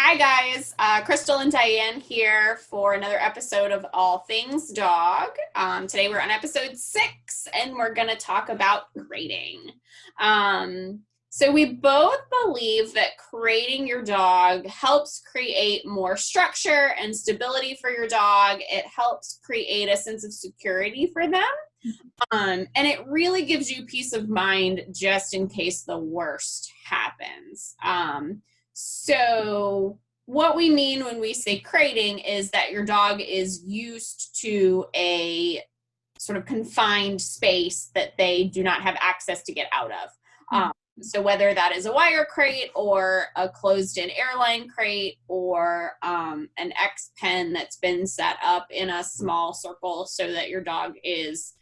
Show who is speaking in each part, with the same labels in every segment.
Speaker 1: Hi guys, Crystal and Diane here for another episode of All Things Dog. Today we're on episode 6 and we're going to talk about grading. So we both believe that grading your dog helps create more structure and stability for your dog. It helps create a sense of security for them. And it really gives you peace of mind just in case the worst happens. So what we mean when we say crating is that your dog is used to a sort of confined space that they do not have access to get out of. So whether that is a wire crate or a closed-in airline crate or an X pen that's been set up in a small circle so that your dog is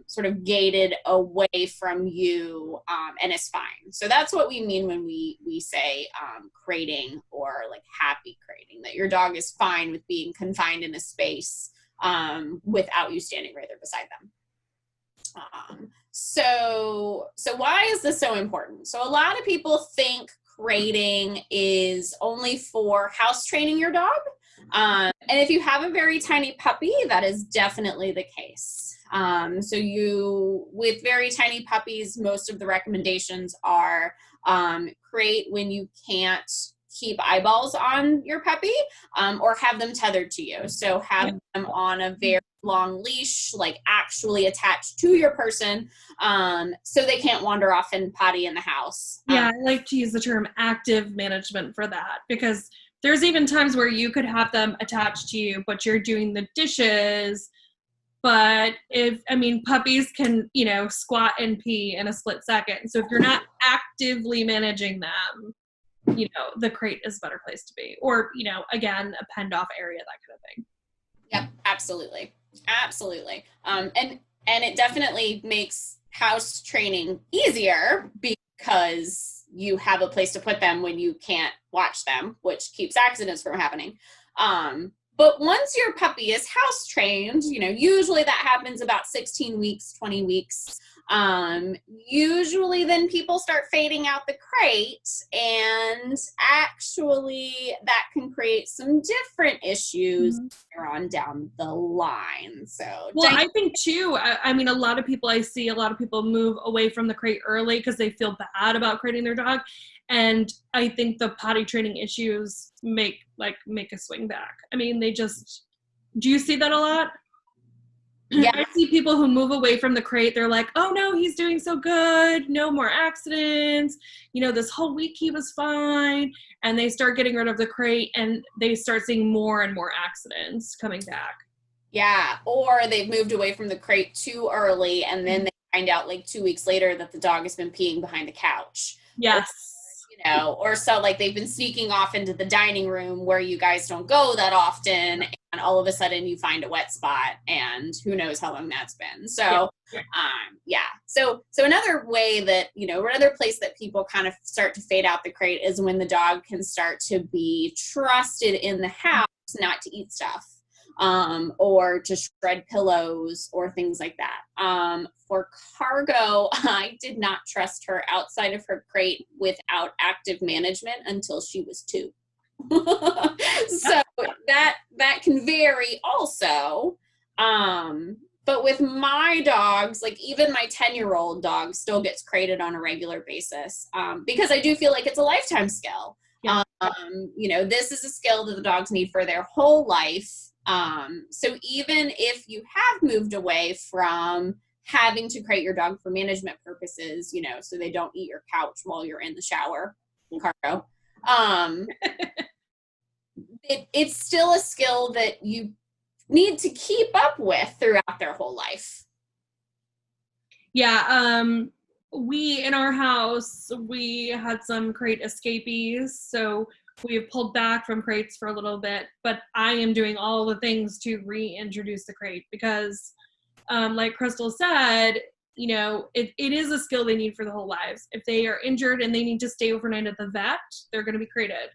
Speaker 1: sort of gated away from you and is fine. So that's what we mean when we say crating or like happy crating, that your dog is fine with being confined in a space without you standing right there beside them. So why is this so important? So a lot of people think crating is only for house training your dog. And if you have a very tiny puppy, that is definitely the case. With very tiny puppies, most of the recommendations are crate when you can't keep eyeballs on your puppy, or have them tethered to you. So have them on a very long leash, like actually attached to your person, so they can't wander off and potty in the house.
Speaker 2: I like to use the term active management for that, because there's even times where you could have them attached to you, but you're doing the dishes. But puppies can, squat and pee in a split second. So if you're not actively managing them, the crate is a better place to be. Or, again, a penned off area, that kind of thing.
Speaker 1: Yep, absolutely. Absolutely. And it definitely makes house training easier because you have a place to put them when you can't watch them, which keeps accidents from happening. But once your puppy is house trained, usually that happens about 16 weeks, 20 weeks. Usually then people start fading out the crate, and actually that can create some different issues later on down the line. So,
Speaker 2: I think too, a lot of people move away from the crate early because they feel bad about crating their dog. And I think the potty training issues make a swing back. Do you see that a lot? Yeah. I see people who move away from the crate. They're like, oh no, he's doing so good. No more accidents. This whole week he was fine. And they start getting rid of the crate and they start seeing more and more accidents coming back.
Speaker 1: Yeah. Or they've moved away from the crate too early. And then they find out like 2 weeks later that the dog has been peeing behind the couch.
Speaker 2: Yes.
Speaker 1: Or so like they've been sneaking off into the dining room where you guys don't go that often, and all of a sudden you find a wet spot, and who knows how long that's been. So, So another way that, another place that people kind of start to fade out the crate is when the dog can start to be trusted in the house not to eat stuff. Or to shred pillows or things like that. For Cargo, I did not trust her outside of her crate without active management until she was 2. So that can vary also. But with my dogs, like even my 10-year-old dog still gets crated on a regular basis, because I do feel like it's a lifetime skill. Yeah. This is a skill that the dogs need for their whole life. So even if you have moved away from having to crate your dog for management purposes, so they don't eat your couch while you're in the shower, Cargo, it's still a skill that you need to keep up with throughout their whole life.
Speaker 2: Yeah. In our house, we had some crate escapees, so we have pulled back from crates for a little bit, but I am doing all the things to reintroduce the crate because, like Crystal said, it is a skill they need for the whole lives. If they are injured and they need to stay overnight at the vet, they're going to be crated.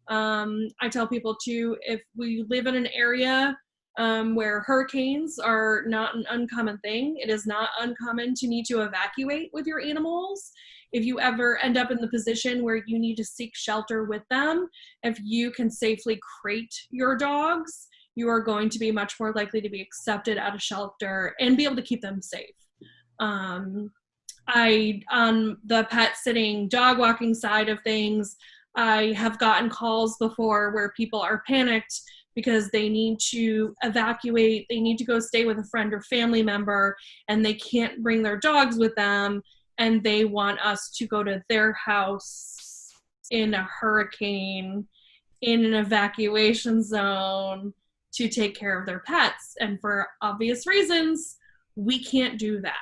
Speaker 2: I tell people too, if we live in an area where hurricanes are not an uncommon thing, it is not uncommon to need to evacuate with your animals. if you ever end up in the position where you need to seek shelter with them, if you can safely crate your dogs, you are going to be much more likely to be accepted at a shelter and be able to keep them safe. On the pet sitting, dog walking side of things, I have gotten calls before where people are panicked because they need to evacuate, they need to go stay with a friend or family member, and they can't bring their dogs with them, and they want us to go to their house in a hurricane, in an evacuation zone, to take care of their pets. And for obvious reasons, we can't do that.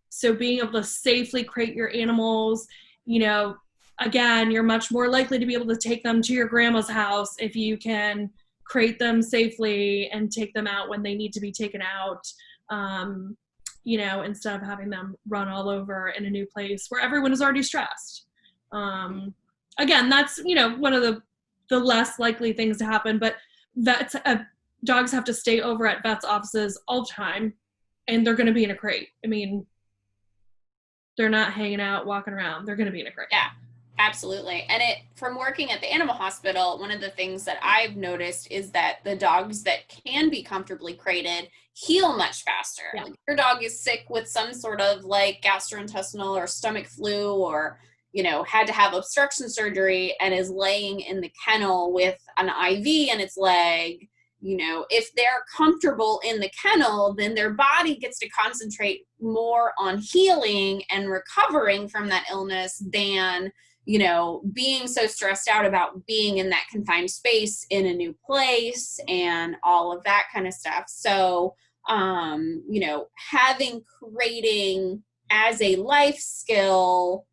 Speaker 2: So being able to safely crate your animals, you know, again, you're much more likely to be able to take them to your grandma's house if you can crate them safely and take them out when they need to be taken out, you know, instead of having them run all over in a new place where everyone is already stressed. Again, that's, you know, one of the less likely things to happen, but dogs have to stay over at vets' offices all the time, and they're going to be in a crate. I mean, they're not hanging out, walking around. They're going to be in a crate.
Speaker 1: Yeah, absolutely. And from working at the animal hospital, one of the things that I've noticed is that the dogs that can be comfortably crated heal much faster.
Speaker 2: Yeah.
Speaker 1: Like, your dog is sick with some sort of like gastrointestinal or stomach flu, or, you know, had to have obstruction surgery and is laying in the kennel with an IV in its leg. You know, if they're comfortable in the kennel, then their body gets to concentrate more on healing and recovering from that illness than, you know, being so stressed out about being in that confined space in a new place and all of that kind of stuff. So, you know, having crating as a life skill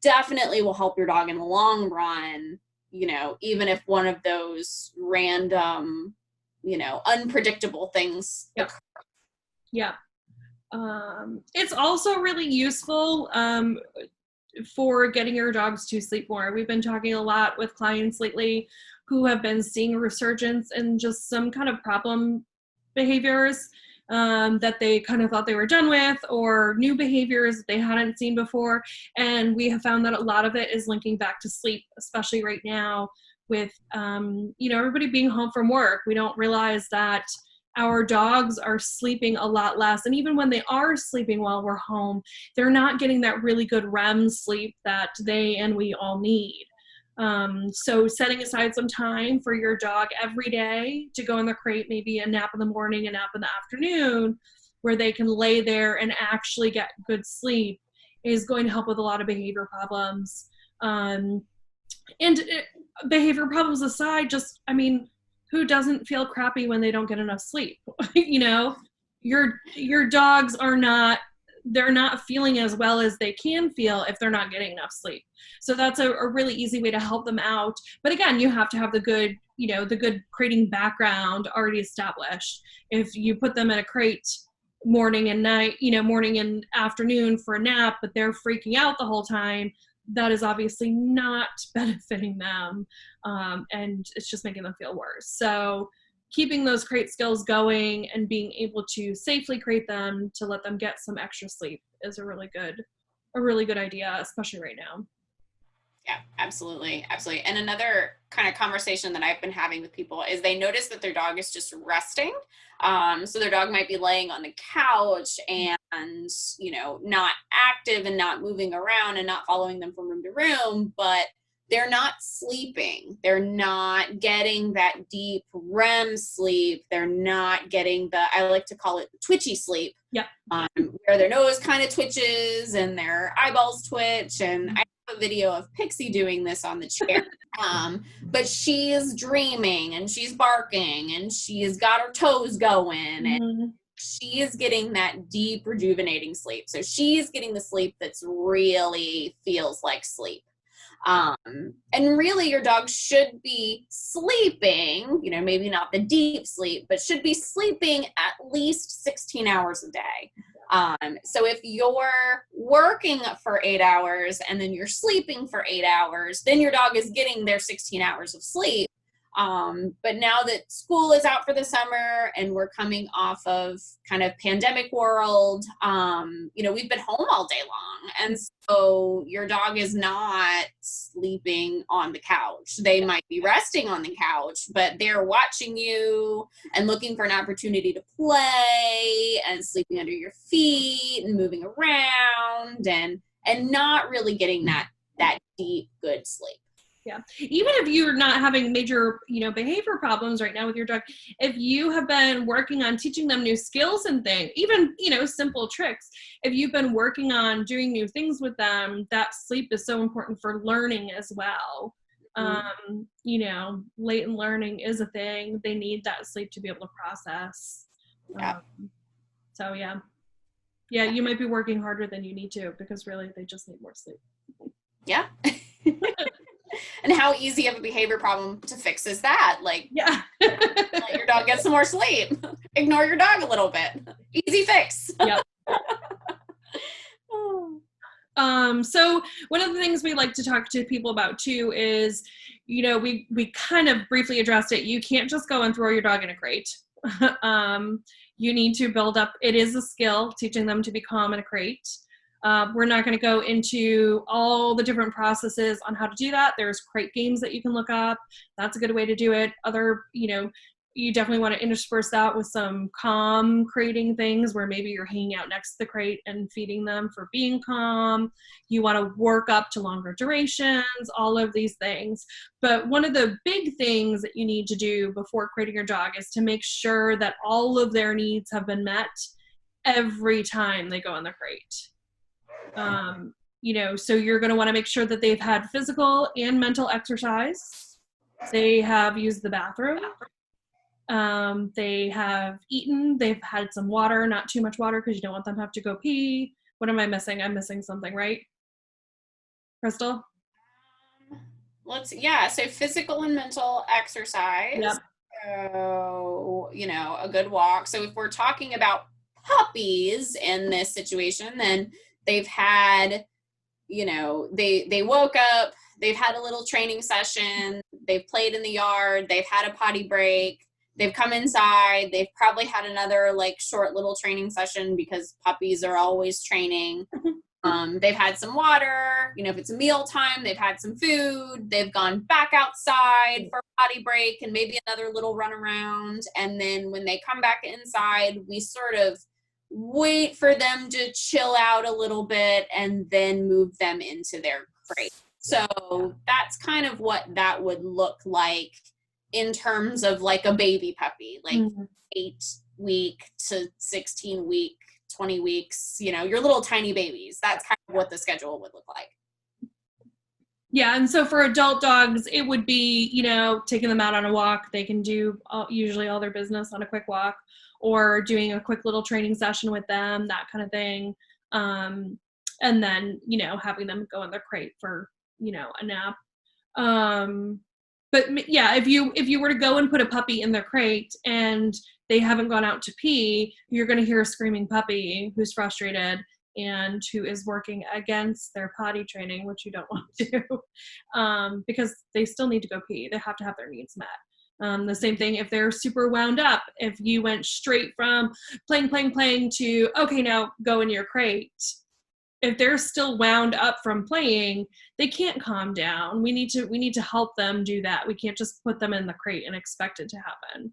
Speaker 1: definitely will help your dog in the long run, you know, even if one of those random, you know, unpredictable things
Speaker 2: occur. Yeah. It's also really useful for getting your dogs to sleep more. We've been talking a lot with clients lately who have been seeing a resurgence in just some kind of problem behaviors that they kind of thought they were done with, or new behaviors that they hadn't seen before. And we have found that a lot of it is linking back to sleep, especially right now with, you know, everybody being home from work. We don't realize that our dogs are sleeping a lot less. And even when they are sleeping while we're home, they're not getting that really good REM sleep that they and we all need. So setting aside some time for your dog every day to go in the crate, maybe a nap in the morning, a nap in the afternoon, where they can lay there and actually get good sleep, is going to help with a lot of behavior problems. Behavior problems aside, just, I mean, who doesn't feel crappy when they don't get enough sleep? You know, your dogs are not, they're not feeling as well as they can feel if they're not getting enough sleep. So that's a really easy way to help them out. But again, you have to have the good, you know, the good crating background already established. If you put them in a crate morning and night, you know, morning and afternoon for a nap, but they're freaking out the whole time, that is obviously not benefiting them, and it's just making them feel worse. So keeping those crate skills going and being able to safely crate them to let them get some extra sleep is a really good idea, especially right now.
Speaker 1: Yeah, absolutely. Absolutely. And another kind of conversation that I've been having with people is they notice that their dog is just resting. So their dog might be laying on the couch and, you know, not active and not moving around and not following them from room to room, but they're not sleeping. They're not getting that deep REM sleep. They're not getting I like to call it twitchy sleep.
Speaker 2: Yep.
Speaker 1: Where their nose kind of twitches and their eyeballs twitch. And I have a video of Pixie doing this on the chair. But she is dreaming and she's barking and she's got her toes going and she is getting that deep rejuvenating sleep. So she's getting the sleep that's really feels like sleep. And really your dog should be sleeping, you know, maybe not the deep sleep, but should be sleeping at least 16 hours a day. So if you're working for 8 hours and then you're sleeping for 8 hours, then your dog is getting their 16 hours of sleep. But now that school is out for the summer and we're coming off of kind of pandemic world, we've been home all day long. And so your dog is not sleeping on the couch. They might be resting on the couch, but they're watching you and looking for an opportunity to play and sleeping under your feet and moving around and not really getting that deep, good sleep.
Speaker 2: Yeah. Even if you're not having major, behavior problems right now with your dog, if you have been working on teaching them new skills and things, even, simple tricks, if you've been working on doing new things with them, that sleep is so important for learning as well. Latent learning is a thing. They need that sleep to be able to process.
Speaker 1: Yeah.
Speaker 2: So yeah. Yeah, you might be working harder than you need to because really they just need more sleep.
Speaker 1: Yeah. And how easy of a behavior problem to fix is that? Like,
Speaker 2: yeah.
Speaker 1: Let your dog get some more sleep. Ignore your dog a little bit. Easy fix.
Speaker 2: Yep. So one of the things we like to talk to people about too is, we kind of briefly addressed it. You can't just go and throw your dog in a crate. You need to build up. It is a skill, teaching them to be calm in a crate. We're not going to go into all the different processes on how to do that. There's crate games that you can look up. That's a good way to do it. Other, you definitely want to intersperse that with some calm crating things where maybe you're hanging out next to the crate and feeding them for being calm. You want to work up to longer durations, all of these things. But one of the big things that you need to do before crating your dog is to make sure that all of their needs have been met every time they go in the crate. So you're going to want to make sure that they've had physical and mental exercise. They have used the bathroom. They have eaten. They've had some water, not too much water because you don't want them to have to go pee. What am I missing? I'm missing something, right? Crystal?
Speaker 1: So physical and mental exercise.
Speaker 2: Yep.
Speaker 1: So, a good walk. So if we're talking about puppies in this situation, then they've had, they woke up, they've had a little training session, they've played in the yard, they've had a potty break, they've come inside, they've probably had another short little training session because puppies are always training. They've had some water, if it's a meal time, they've had some food, they've gone back outside for a potty break and maybe another little run around. And then when they come back inside, we sort of wait for them to chill out a little bit and then move them into their crate. So that's kind of what that would look like in terms of a baby puppy, 8-week to 16-week, 20 weeks, your little tiny babies. That's kind of what the schedule would look like.
Speaker 2: Yeah, and so for adult dogs, it would be, taking them out on a walk. They can do usually all their business on a quick walk, or doing a quick little training session with them, that kind of thing. And then, having them go in their crate for, a nap. But yeah, if you were to go and put a puppy in their crate and they haven't gone out to pee, you're going to hear a screaming puppy who's frustrated and who is working against their potty training, which you don't want to do, because they still need to go pee. They have to have their needs met. The same thing if they're super wound up. If you went straight from playing to, okay, now go in your crate. If they're still wound up from playing, they can't calm down. We need to help them do that. We can't just put them in the crate and expect it to happen.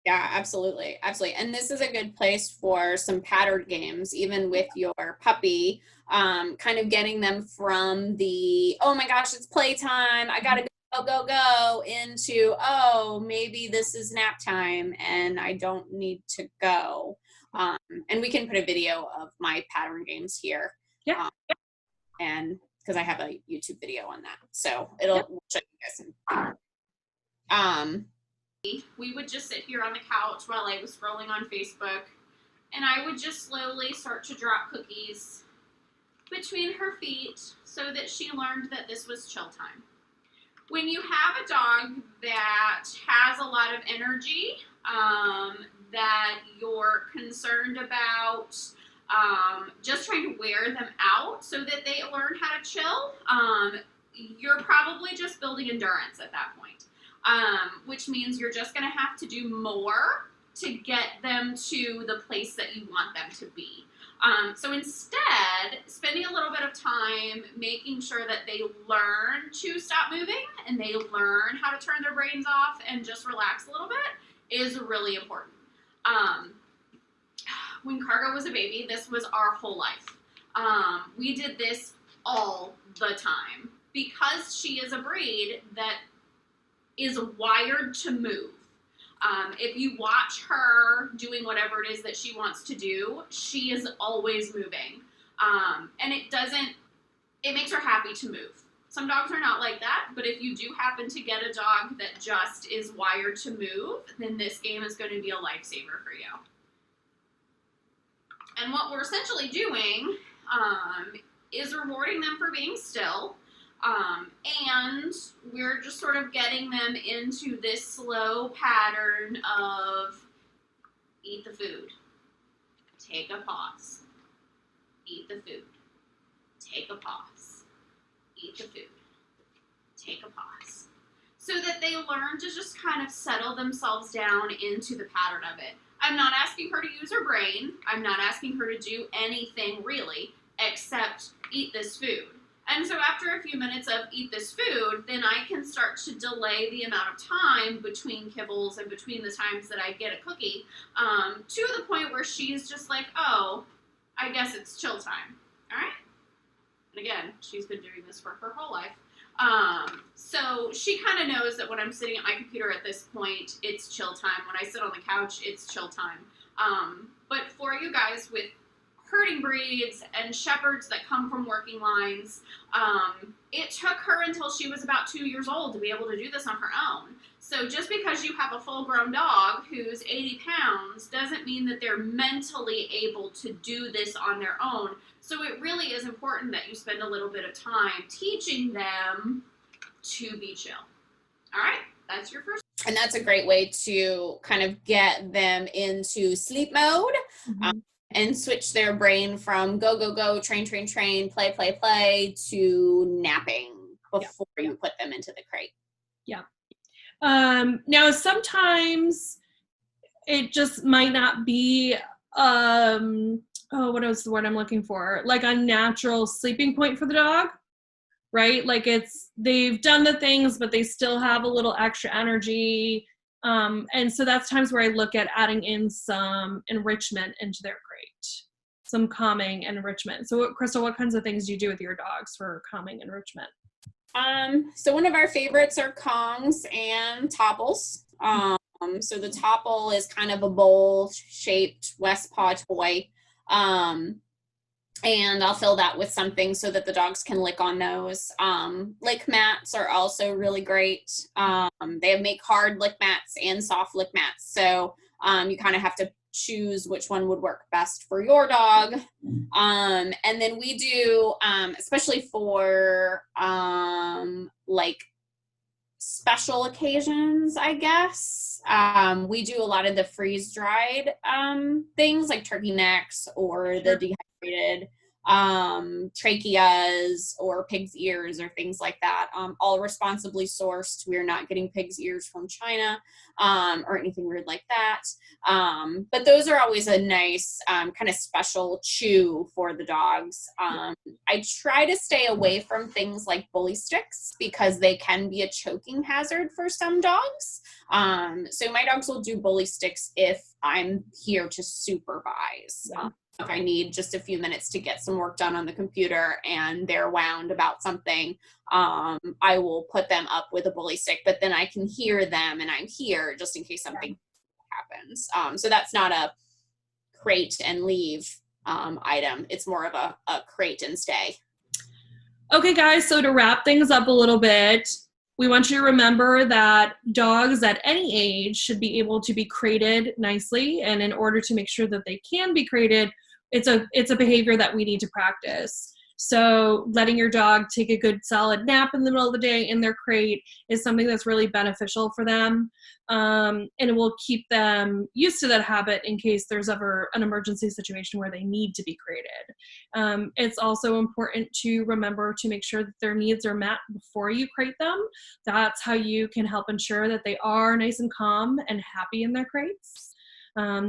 Speaker 1: Yeah, absolutely. Absolutely. And this is a good place for some pattern games, even with your puppy, kind of getting them from the, oh my gosh, it's playtime, I gotta go into, oh, maybe this is nap time and I don't need to go. And we can put a video of my pattern games here.
Speaker 2: Yeah.
Speaker 1: And because I have a YouTube video on that. So we'll show you guys. We would just sit here on the couch while I was scrolling on Facebook, and I would just slowly start to drop cookies between her feet so that she learned that this was chill time. When you have a dog that has a lot of energy, that you're concerned about just trying to wear them out so that they learn how to chill, you're probably just building endurance at that point. which means you're just going to have to do more to get them to the place that you want them to be. So instead, spending a little bit of time making sure that they learn to stop moving and they learn how to turn their brains off and just relax a little bit is really important. When Cargo was a baby, this was our whole life. We did this all the time because she is a breed that is wired to move. If you watch her doing whatever it is that she wants to do, she is always moving. And it makes her happy to move. Some dogs are not like that, but if you do happen to get a dog that just is wired to move, then this game is going to be a lifesaver for you. And what we're essentially doing is rewarding them for being still. And we're just sort of getting them into this slow pattern of eat the food, take a pause, eat the food, take a pause, eat the food, take a pause. So that they learn to just kind of settle themselves down into the pattern of it. I'm not asking her to use her brain. I'm not asking her to do anything really except eat this food. And so after a few minutes of eat this food, then I can start to delay the amount of time between kibbles and between the times that I get a cookie to the point where she's just like, oh, I guess it's chill time. All right? And again, she's been doing this for her whole life. So she kind of knows that when I'm sitting at my computer at this point, it's chill time. When I sit on the couch, it's chill time. But for you guys with herding breeds and shepherds that come from working lines, it took her until she was about 2 years old to be able to do this on her own. So just because you have a full-grown dog who's 80 pounds doesn't mean that they're mentally able to do this on their own. So it really is important that you spend a little bit of time teaching them to be chill. All right, that's your first.
Speaker 3: And that's a great way to kind of get them into sleep mode. Mm-hmm. And switch their brain from go, go, go, train, train, train, play, play, play to napping before you put them into the crate.
Speaker 2: Yeah. Now, sometimes it just might not be, what is the word I'm looking for? Like a natural sleeping point for the dog, right? Like they've done the things, but they still have a little extra energy. And so that's times where I look at adding in some enrichment into their crate, some calming and enrichment. So Crystal, what kinds of things do you do with your dogs for calming enrichment?
Speaker 3: So one of our favorites are Kongs and Topples. So the Topple is kind of a bowl-shaped West Paw toy. And I'll fill that with something so that the dogs can lick on those. Lick mats are also really great. They make hard lick mats and soft lick mats. So you kind of have to choose which one would work best for your dog. And then we do, especially for like special occasions, I guess, we do a lot of the freeze-dried things like turkey necks or the dehydrated tracheas or pig's ears or things like that, all responsibly sourced. We're not getting pig's ears from China or anything weird like that, but those are always a nice kind of special chew for the dogs. I try to stay away from things like bully sticks because they can be a choking hazard for some dogs. So my dogs will do bully sticks if I'm here to supervise. If I need just a few minutes to get some work done on the computer and they're wound about something, I will put them up with a bully stick, but then I can hear them and I'm here just in case something happens. So that's not a crate and leave item. It's more of a crate and stay.
Speaker 2: Okay, guys, so to wrap things up a little bit, we want you to remember that dogs at any age should be able to be crated nicely, and in order to make sure that they can be crated, it's a behavior that we need to practice. So letting your dog take a good solid nap in the middle of the day in their crate is something that's really beneficial for them. And it will keep them used to that habit in case there's ever an emergency situation where they need to be crated. It's also important to remember to make sure that their needs are met before you crate them. That's how you can help ensure that they are nice and calm and happy in their crates.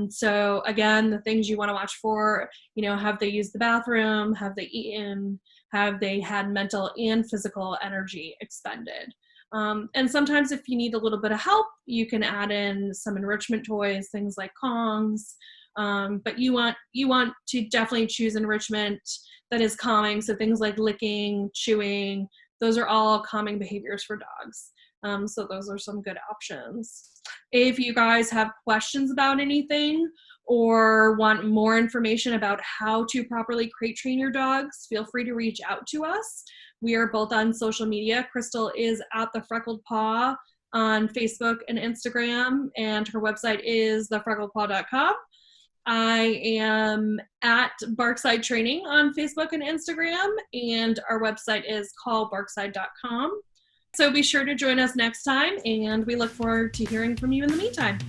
Speaker 2: So again, the things you want to watch for, have they used the bathroom? Have they eaten? Have they had mental and physical energy expended? And sometimes if you need a little bit of help, you can add in some enrichment toys, things like Kongs. But you want to definitely choose enrichment that is calming. So things like licking, chewing, those are all calming behaviors for dogs. So those are some good options. If you guys have questions about anything or want more information about how to properly crate train your dogs, feel free to reach out to us. We are both on social media. Crystal is at The Freckled Paw on Facebook and Instagram, and her website is thefreckledpaw.com. I am at Barkside Training on Facebook and Instagram, and our website is callbarkside.com. So be sure to join us next time, and we look forward to hearing from you in the meantime.